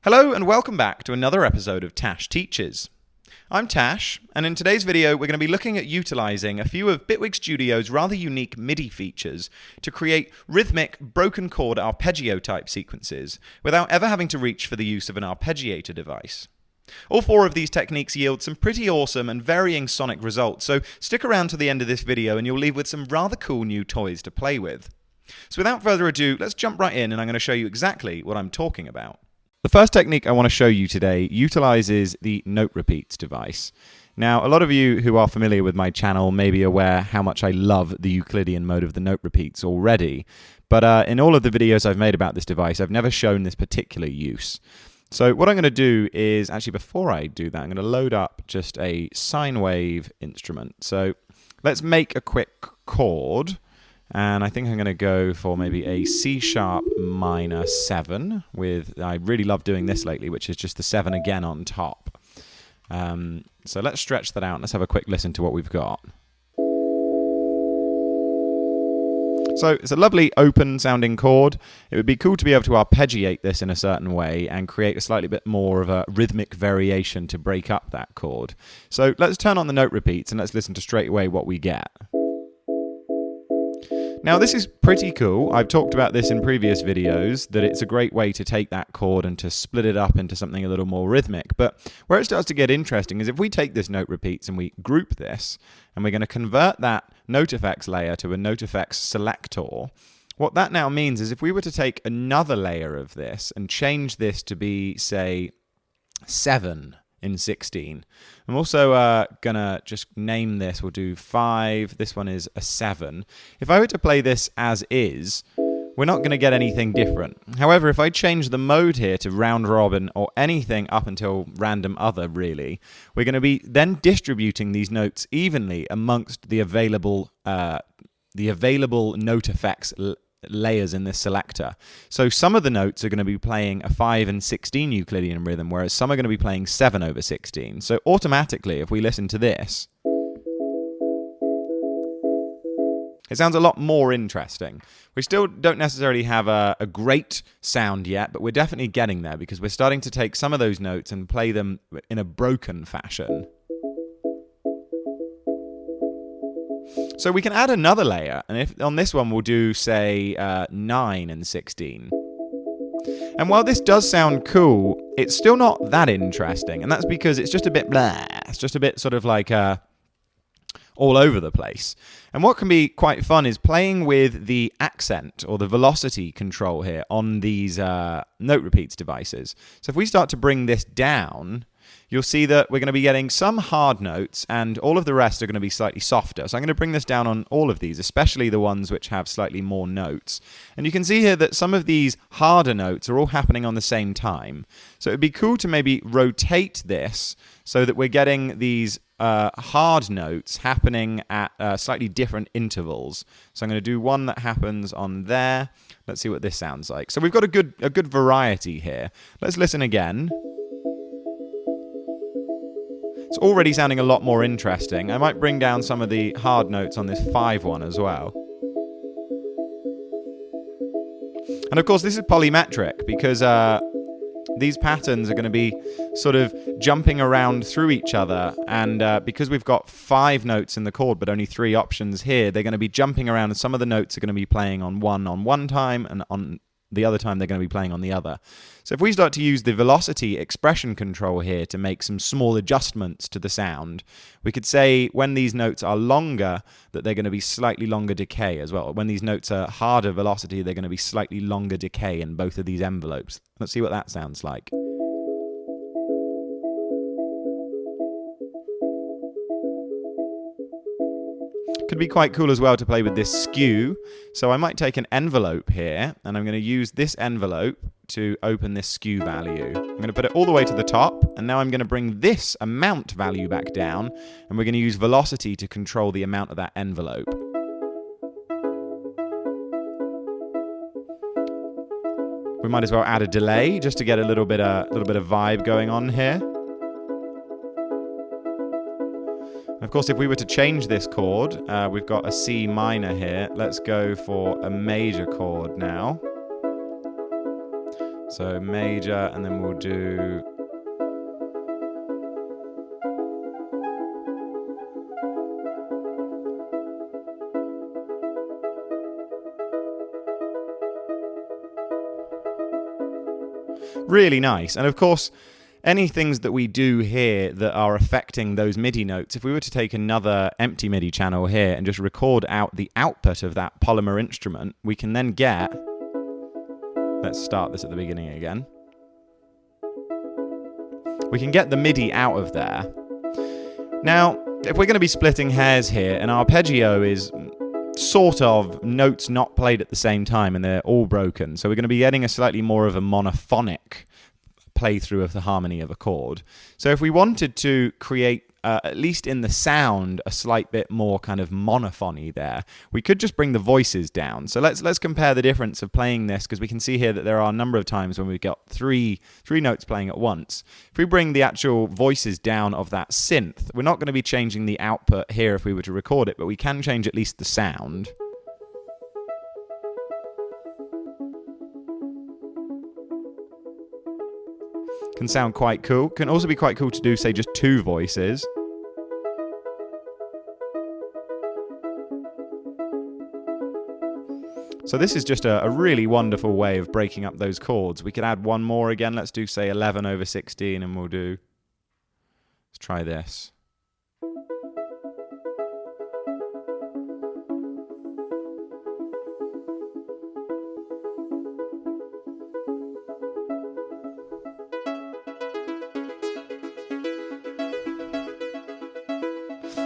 Hello and welcome back to another episode of Tash Teaches. I'm Tash, and in today's video we're going to be looking at utilizing a few of Bitwig Studio's rather unique MIDI features to create rhythmic, broken chord arpeggio type sequences without ever having to reach for the use of an arpeggiator device. All four of these techniques yield some pretty awesome and varying sonic results, so stick around to the end of this video and you'll leave with some rather cool new toys to play with. So without further ado, let's jump right in and I'm going to show you exactly what I'm talking about. The first technique I want to show you today utilizes the note repeats device. Now, a lot of you who are familiar with my channel may be aware how much I love the Euclidean mode of the note repeats already, but in all of the videos I've made about this device, I've never shown this particular use. So what I'm going to do is, actually before I do that, I'm going to load up just a sine wave instrument. So let's make a quick chord. And I think I'm going to go for maybe a C sharp minor 7 with, I really love doing this lately, which is just the 7 again on top. So let's stretch that out and let's have a quick listen to what we've got. So it's a lovely open sounding chord. It would be cool to be able to arpeggiate this in a certain way and create a slightly bit more of a rhythmic variation to break up that chord. So let's turn on the note repeats and let's listen to straight away what we get. Now this is pretty cool. I've talked about this in previous videos, that it's a great way to take that chord and to split it up into something a little more rhythmic. But where it starts to get interesting is if we take this note repeats and we group this, and we're going to convert that Note FX layer to a Note FX Selector, what that now means is if we were to take another layer of this and change this to be, say, 7 in 16. I'm also going to just name this, we'll do 5, this one is a 7. If I were to play this as is, we're not going to get anything different. However, if I change the mode here to round robin or anything up until random other really, we're going to be then distributing these notes evenly amongst the available Note FX layers in this selector. So some of the notes are going to be playing a 5 and 16 Euclidean rhythm, whereas some are going to be playing 7 over 16. So automatically, if we listen to this, it sounds a lot more interesting. We still don't necessarily have a great sound yet, but we're definitely getting there because we're starting to take some of those notes and play them in a broken fashion. So we can add another layer, and if on this one we'll do, say, 9 and 16. And while this does sound cool, it's still not that interesting, and that's because it's just a bit blah. It's just a bit sort of like all over the place. And what can be quite fun is playing with the accent or the velocity control here on these note repeats devices. So if we start to bring this down, you'll see that we're going to be getting some hard notes and all of the rest are going to be slightly softer. So I'm going to bring this down on all of these, especially the ones which have slightly more notes. And you can see here that some of these harder notes are all happening on the same time. So it would be cool to maybe rotate this so that we're getting these hard notes happening at slightly different intervals. So I'm going to do one that happens on there. Let's see what this sounds like. So we've got a good variety here. Let's listen again. It's already sounding a lot more interesting. I might bring down some of the hard notes on this 5 one as well. And of course this is polymetric because these patterns are going to be sort of jumping around through each other, and because we've got 5 notes in the chord but only 3 options here, they're going to be jumping around, and some of the notes are going to be playing on one time, and on the other time they're going to be playing on the other. So if we start to use the velocity expression control here to make some small adjustments to the sound, we could say when these notes are longer that they're going to be slightly longer decay as well. When these notes are harder velocity, they're going to be slightly longer decay in both of these envelopes. Let's see what that sounds like. Could be quite cool as well to play with this skew. So I might take an envelope here, and I'm going to use this envelope to open this skew value. I'm going to put it all the way to the top, and now I'm going to bring this amount value back down, and we're going to use velocity to control the amount of that envelope. We might as well add a delay just to get a little bit of vibe going on here. Of course, if we were to change this chord, we've got a C minor here. Let's go for a major chord now. So major, and then we'll do... Really nice. And of course, any things that we do here that are affecting those MIDI notes, if we were to take another empty MIDI channel here and just record out the output of that polymer instrument, we can then get... Let's start this at the beginning again. We can get the MIDI out of there. Now, if we're going to be splitting hairs here, an arpeggio is sort of notes not played at the same time and they're all broken. So we're going to be getting a slightly more of a monophonic playthrough of the harmony of a chord. So if we wanted to create, at least in the sound, a slight bit more kind of monophony there, we could just bring the voices down. So let's compare the difference of playing this, because we can see here that there are a number of times when we've got three notes playing at once. If we bring the actual voices down of that synth, we're not going to be changing the output here if we were to record it, but we can change at least the sound. Can sound quite cool. Can also be quite cool to do, say, just two voices. So this is just a really wonderful way of breaking up those chords. We could add one more again. Let's do, say, 11/16, and we'll do... Let's try this.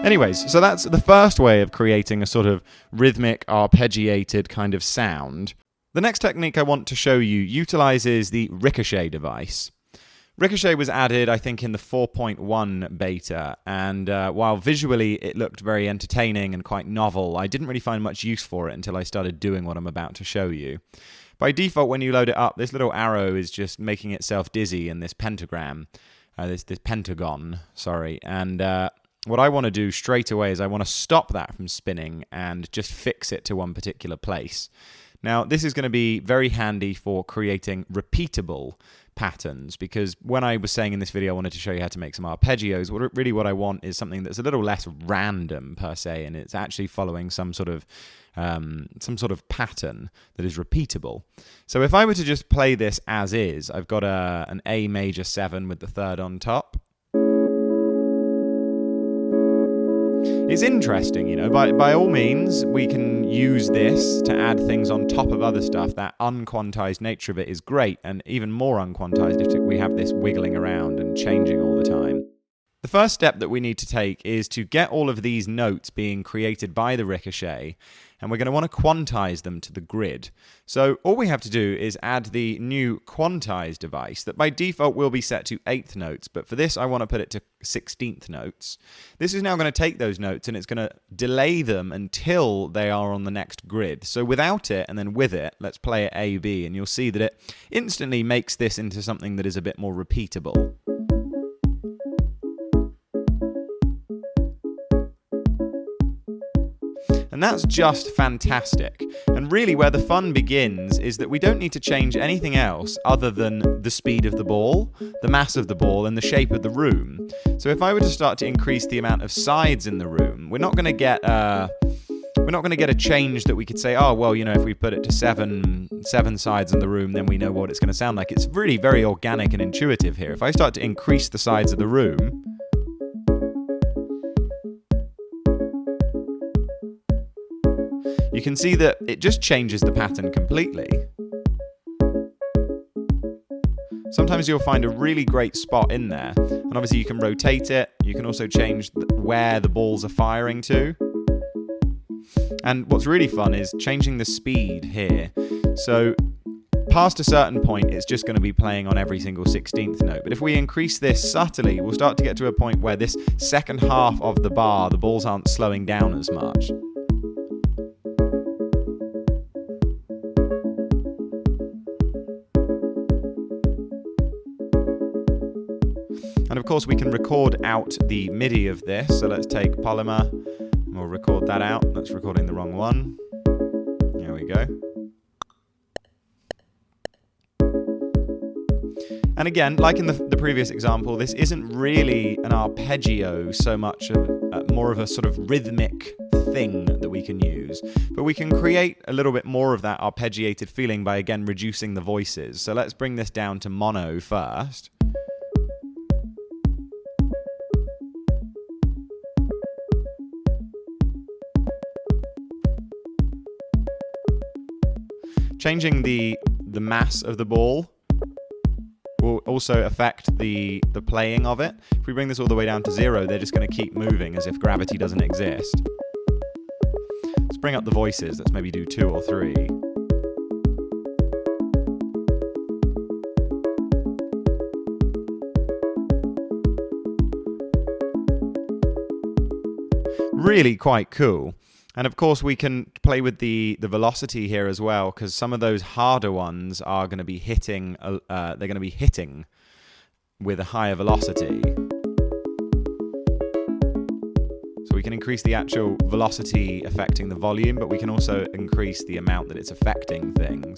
Anyways, so that's the first way of creating a sort of rhythmic, arpeggiated kind of sound. The next technique I want to show you utilizes the Ricochet device. Ricochet was added, I think, in the 4.1 beta, and while visually it looked very entertaining and quite novel, I didn't really find much use for it until I started doing what I'm about to show you. By default, when you load it up, this little arrow is just making itself dizzy in this pentagon, and what I want to do straight away is I want to stop that from spinning and just fix it to one particular place. Now, this is going to be very handy for creating repeatable patterns, because when I was saying in this video I wanted to show you how to make some arpeggios, what I want is something that's a little less random per se, and it's actually following some sort of pattern that is repeatable. So if I were to just play this as is, I've got an A major 7 with the 3rd on top. It's interesting, you know, by all means, we can use this to add things on top of other stuff. That unquantized nature of it is great, and even more unquantized if we have this wiggling around and changing all the time. The first step that we need to take is to get all of these notes being created by the Ricochet, and we're going to want to quantize them to the grid. So all we have to do is add the new Quantize device that by default will be set to 8th notes, but for this I want to put it to 16th notes. This is now going to take those notes and it's going to delay them until they are on the next grid. So without it and then with it, let's play it A, B, and you'll see that it instantly makes this into something that is a bit more repeatable. And that's just fantastic. And really where the fun begins is that we don't need to change anything else other than the speed of the ball, the mass of the ball, and the shape of the room. So if I were to start to increase the amount of sides in the room, we're not going to get a change that we could say, oh, well, you know, if we put it to seven sides in the room, then we know what it's going to sound like. It's really very organic and intuitive here. If I start to increase the sides of the room, you can see that it just changes the pattern completely. Sometimes you'll find a really great spot in there, and obviously you can rotate it. You can also change where the balls are firing to. And what's really fun is changing the speed here. So past a certain point, it's just going to be playing on every single 16th note. But if we increase this subtly, we'll start to get to a point where this second half of the bar, the balls aren't slowing down as much. And of course we can record out the MIDI of this, so let's take Polymer, and we'll record that out. That's recording the wrong one. There we go. And again, like in the previous example, this isn't really an arpeggio so much of more of a sort of rhythmic thing that we can use. But we can create a little bit more of that arpeggiated feeling by, again, reducing the voices. So let's bring this down to mono first. Changing the mass of the ball will also affect the playing of it. If we bring this all the way down to 0, they're just going to keep moving as if gravity doesn't exist. Let's bring up the voices. Let's maybe do 2 or 3. Really quite cool. And of course, we can play with the velocity here as well, because some of those harder ones are going to be hitting. They're going to be hitting with a higher velocity. So we can increase the actual velocity affecting the volume, but we can also increase the amount that it's affecting things.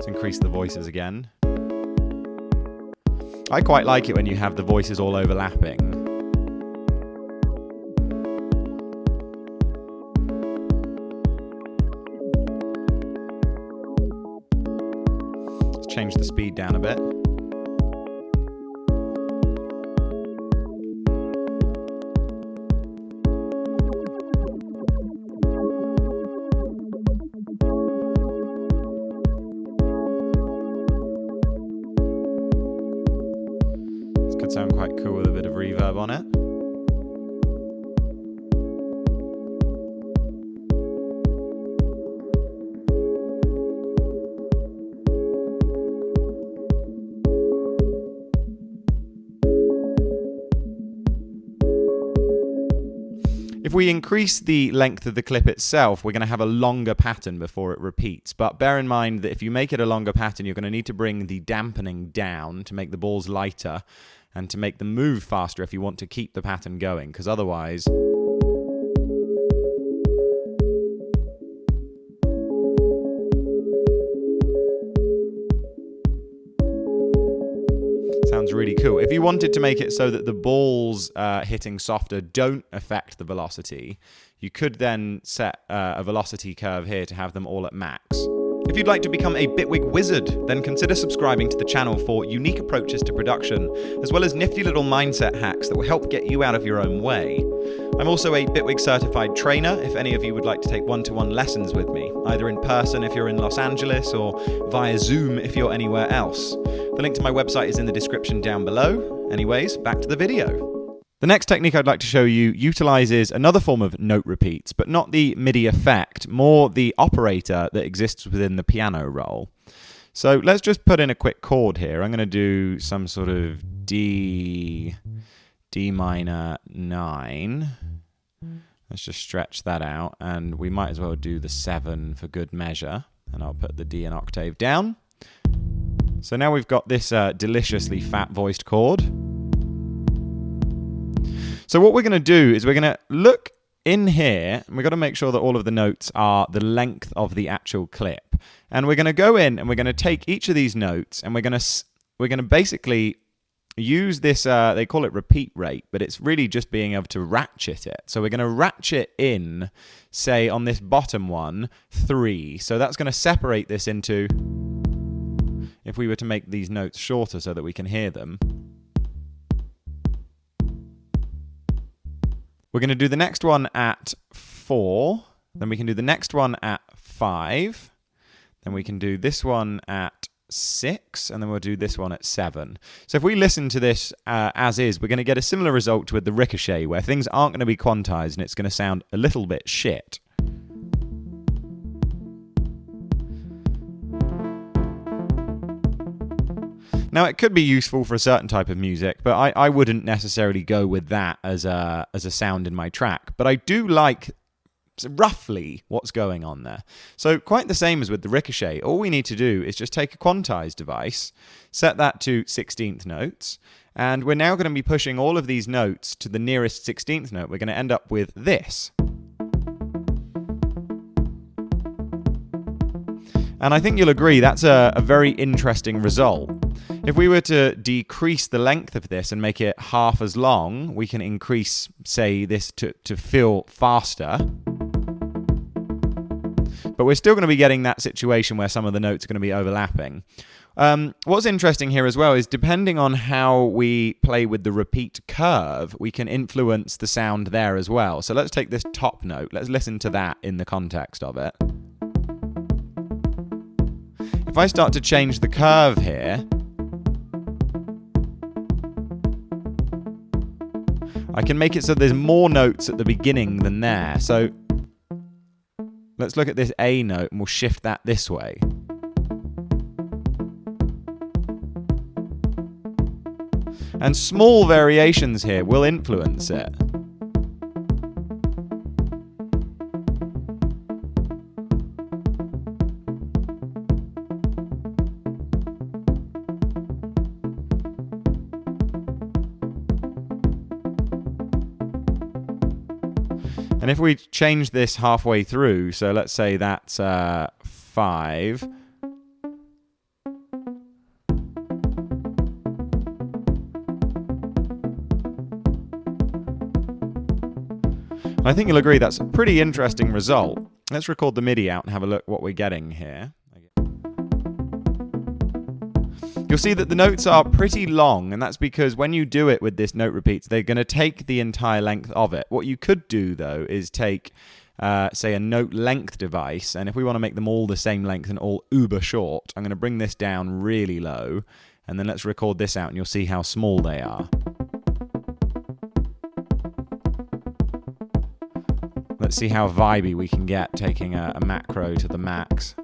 Increase the voices again. I quite like it when you have the voices all overlapping. Let's change the speed down a bit. Could sound quite cool with a bit of reverb on it. If we increase the length of the clip itself, we're going to have a longer pattern before it repeats. But bear in mind that if you make it a longer pattern, you're going to need to bring the dampening down to make the balls lighter and to make them move faster if you want to keep the pattern going, because otherwise sounds really cool. If you wanted to make it so that the balls hitting softer don't affect the velocity, you could then set a velocity curve here to have them all at max. If you'd like to become a Bitwig wizard, then consider subscribing to the channel for unique approaches to production, as well as nifty little mindset hacks that will help get you out of your own way. I'm also a Bitwig certified trainer if any of you would like to take one-to-one lessons with me, either in person if you're in Los Angeles or via Zoom if you're anywhere else. The link to my website is in the description down below. Anyways, back to the video. The next technique I'd like to show you utilizes another form of note repeats, but not the MIDI effect, more the operator that exists within the piano roll. So let's just put in a quick chord here. I'm going to do some sort of D minor 9. Let's just stretch that out, and we might as well do the 7 for good measure, and I'll put the D an octave down. So now we've got this deliciously fat voiced chord. So what we're going to do is we're going to look in here, and we've got to make sure that all of the notes are the length of the actual clip. And we're going to go in and we're going to take each of these notes and we're going to basically use this, they call it repeat rate, but it's really just being able to ratchet it. So we're going to ratchet in, say on this bottom one, 3. So that's going to separate this into, if we were to make these notes shorter so that we can hear them. We're going to do the next one at 4, then we can do the next one at 5, then we can do this one at 6, and then we'll do this one at 7. So if we listen to this as is, we're going to get a similar result with the Ricochet, where things aren't going to be quantized and it's going to sound a little bit shit. Now, it could be useful for a certain type of music, but I wouldn't necessarily go with that as a sound in my track. But I do like roughly what's going on there. So quite the same as with the Ricochet. All we need to do is just take a Quantize device, set that to 16th notes, And we're now going to be pushing all of these notes to the nearest 16th note. We're going to end up with this. And I think you'll agree that's a very interesting result. If we were to decrease the length of this and make it half as long, we can increase, say, this to feel faster. But we're still going to be getting that situation where some of the notes are going to be overlapping. What's interesting here as well is depending on how we play with the repeat curve, we can influence the sound there as well. So let's take this top note. Let's listen to that in the context of it. If I start to change the curve here, I can make it so there's more notes at the beginning than there. So let's look at this A note and we'll shift that this way. And small variations here will influence it. And if we change this halfway through, so let's say that's 5. I think you'll agree that's a pretty interesting result. Let's record the MIDI out and have a look what we're getting here. You'll see that the notes are pretty long, and that's because when you do it with this note repeats, they're going to take the entire length of it. What you could do, though, is take, say, a note length device, and if we want to make them all the same length and all uber short, I'm going to bring this down really low, and then let's record this out, and you'll see how small they are. Let's see how vibey we can get taking a macro to the max.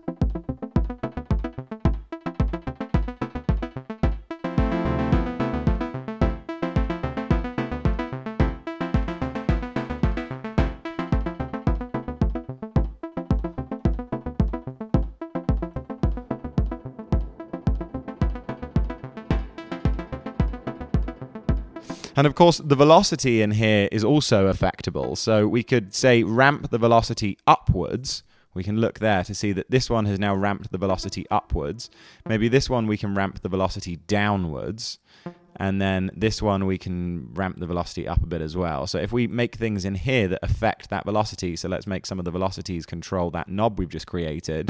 And of course, the velocity in here is also affectable. So we could say ramp the velocity upwards. We can look there to see that this one has now ramped the velocity upwards. Maybe this one we can ramp the velocity downwards. And then this one we can ramp the velocity up a bit as well. So if we make things in here that affect that velocity, so let's make some of the velocities control that knob we've just created.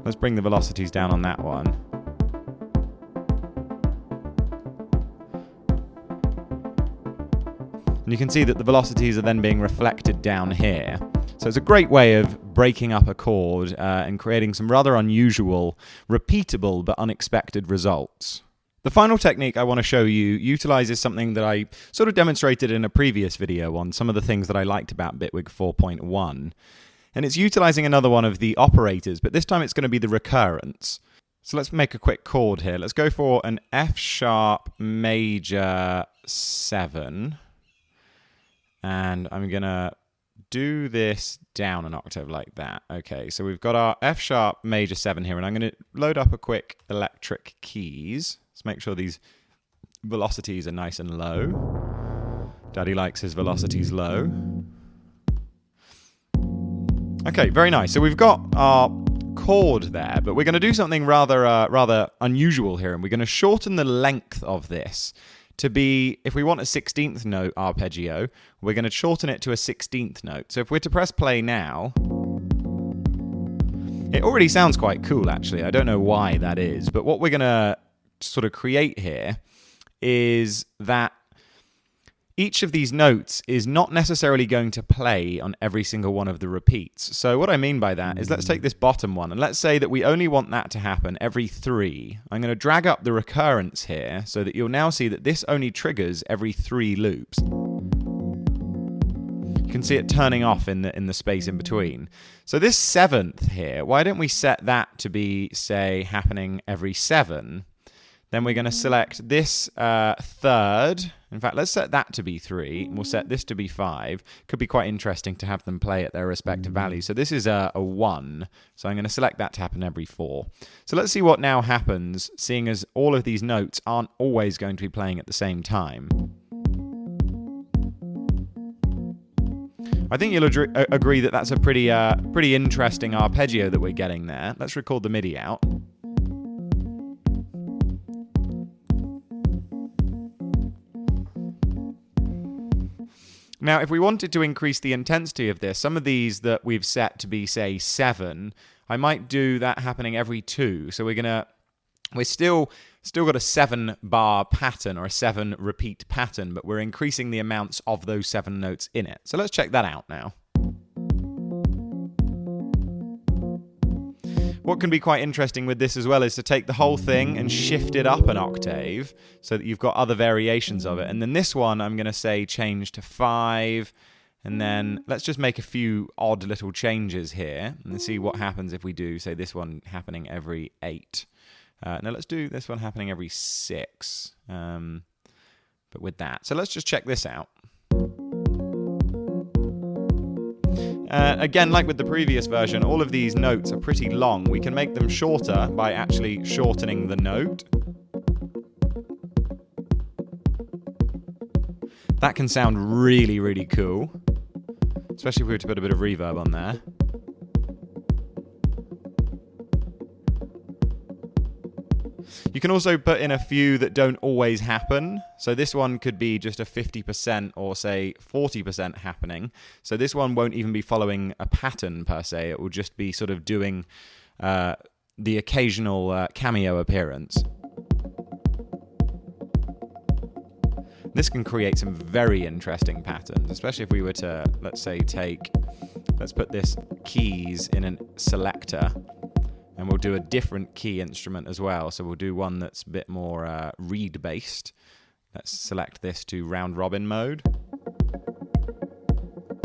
Let's bring the velocities down on that one. And you can see that the velocities are then being reflected down here. So it's a great way of breaking up a chord and creating some rather unusual, repeatable but unexpected results. The final technique I want to show you utilizes something that I sort of demonstrated in a previous video on some of the things that I liked about Bitwig 4.1. And it's utilizing another one of the operators, but this time it's going to be the recurrence. So let's make a quick chord here. Let's go for an F sharp major 7. And I'm going to do this down an octave like that. Okay, so we've got our F sharp major 7 here, and I'm going to load up a quick electric keys. Let's make sure these velocities are nice and low. Daddy likes his velocities low. Okay, very nice. So we've got our chord there, but we're going to do something rather unusual here, and we're going to shorten the length of this to be, if we want a 16th note arpeggio, we're going to shorten it to a 16th note. So if we're to press play now, it already sounds quite cool, actually. I don't know why that is, but what we're going to sort of create here is that each of these notes is not necessarily going to play on every single one of the repeats. So what I mean by that is let's take this bottom one, and let's say that we only want that to happen every 3. I'm going to drag up the recurrence here so that you'll now see that this only triggers every 3 loops. You can see it turning off in the space in between. So this 7th here, why don't we set that to be, say, happening every 7? Then we're going to select this 3rd. In fact, let's set that to be 3. And we'll set this to be 5. Could be quite interesting to have them play at their respective values. So this is a 1. So I'm going to select that to happen every 4. So let's see what now happens, seeing as all of these notes aren't always going to be playing at the same time. I think you'll agree that that's a pretty interesting arpeggio that we're getting there. Let's record the MIDI out. Now, if we wanted to increase the intensity of this, some of these that we've set to be, say, 7, I might do that happening every 2. So we're still got a 7-bar pattern or a 7 repeat pattern, but we're increasing the amounts of those 7 notes in it. So let's check that out now. What can be quite interesting with this as well is to take the whole thing and shift it up an octave so that you've got other variations of it. And then this one, I'm going to say change to 5. And then let's just make a few odd little changes here and see what happens if we do, say, this one happening every 8. Now let's do this one happening every 6. But with that. So let's just check this out. Again, like with the previous version, all of these notes are pretty long. We can make them shorter by actually shortening the note. That can sound really, really cool, especially if we were to put a bit of reverb on there. You can also put in a few that don't always happen. So this one could be just a 50% or say 40% happening. So this one won't even be following a pattern per se. It will just be sort of doing the occasional cameo appearance. This can create some very interesting patterns, especially if we were to, let's say, let's put this keys in a selector. And we'll do a different key instrument as well. So we'll do one that's a bit more reed-based. Let's select this to round robin mode.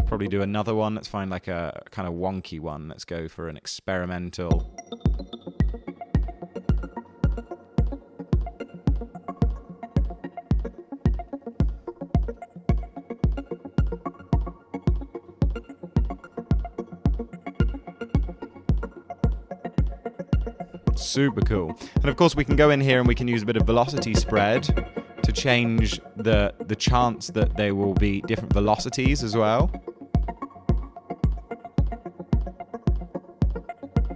Probably do another one. Let's find like a kind of wonky one. Let's go for an experimental. Super cool. And of course we can go in here and we can use a bit of velocity spread to change the chance that there will be different velocities as well.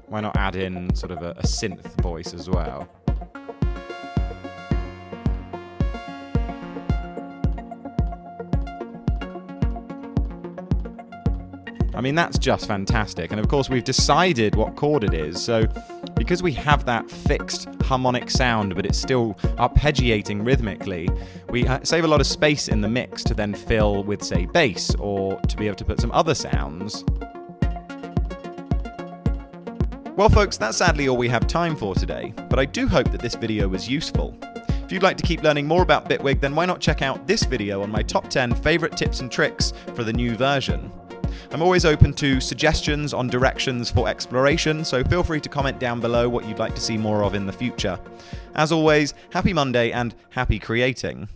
Why not add in sort of a synth voice as well? I mean, that's just fantastic. And of course, we've decided what chord it is. So because we have that fixed harmonic sound, but it's still arpeggiating rhythmically, we save a lot of space in the mix to then fill with, say, bass, or to be able to put some other sounds. Well, folks, that's sadly all we have time for today, but I do hope that this video was useful. If you'd like to keep learning more about Bitwig, then why not check out this video on my top 10 favorite tips and tricks for the new version. I'm always open to suggestions on directions for exploration, so feel free to comment down below what you'd like to see more of in the future. As always, happy Monday and happy creating.